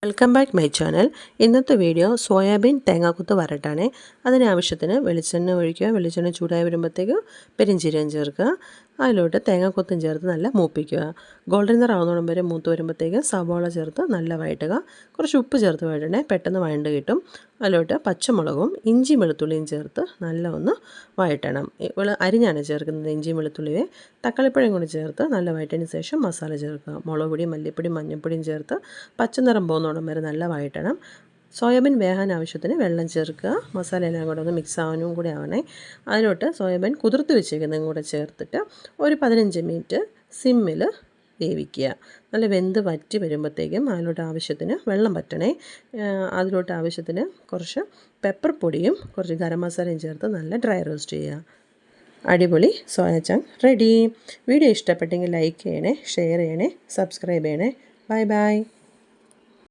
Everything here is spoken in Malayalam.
Welcome back my channel. ഇന്നത്തെ വീഡിയോ സോയാബീൻ തേങ്ങാക്കൊത്ത് വരട്ടാണ്. അതിനാവശ്യത്തിന് വെളിച്ചെണ്ണ ഒഴിക്കുക. വെളിച്ചെണ്ണ ചൂടായി വരുമ്പോഴത്തേക്ക് പെരിഞ്ചീരകം ചേർക്കുക. അതിലോട്ട് തേങ്ങാക്കൊത്തും ചേർത്ത് നല്ല മൂപ്പിക്കുക. ഗോൾഡൻ നിറാവുന്നോളം വരെ മൂത്ത് വരുമ്പോഴത്തേക്ക് സവാള ചേർത്ത് നല്ല വഴറ്റുക. കുറച്ച് ഉപ്പ് ചേർത്ത് വഴറ്റണേ, പെട്ടെന്ന് വഴണ്ട് കിട്ടും. അതിലോട്ട് പച്ചമുളകും ഇഞ്ചി വെളുത്തുള്ളിയും ചേർത്ത് നല്ല ഒന്ന് വഴറ്റണം. അരിഞ്ഞാണ് ചേർക്കുന്നത് ഇഞ്ചിയും വെളുത്തുള്ളിയെ. തക്കാളിപ്പഴം കൂടി ചേർത്ത് നല്ല വഴറ്റിയതിന് ശേഷം മസാല ചേർക്കുക. മുളക് പൊടി, മല്ലിപ്പൊടി, മഞ്ഞൾപ്പൊടിയും ചേർത്ത് പച്ചനിറം പോകുന്നോടം വരെ നല്ല വഴറ്റണം. സോയാബീൻ വേകാൻ ആവശ്യത്തിന് വെള്ളം ചേർക്കുക. മസാല എല്ലാം കൂടെ ഒന്ന് മിക്സ് ആവാനും കൂടി ആവണേ. അതിലോട്ട് സോയാബീൻ കുതിർത്ത് വെച്ചേക്കുന്നതും കൂടെ ചേർത്തിട്ട് ഒരു 15 മിനിറ്റ് സിമ്മിൽ വേവിക്കുക. നല്ല വെന്ത് വറ്റി വരുമ്പോഴത്തേക്കും അതിലോട്ട് ആവശ്യത്തിന് വെള്ളം വറ്റണേ. അതിലോട്ട് ആവശ്യത്തിന് കുറച്ച് പെപ്പർ പൊടിയും കുറച്ച് ഗരം മസാലയും ചേർത്ത് നല്ല ഡ്രൈ റോസ്റ്റ് ചെയ്യുക. അടിപൊളി സോയ ചങ്ക് റെഡി. വീഡിയോ ഇഷ്ടപ്പെട്ടെങ്കിൽ ലൈക്ക് ചെയ്യണേ, ഷെയർ ചെയ്യണേ, സബ്സ്ക്രൈബ് ചെയ്യണേ. Bye bye.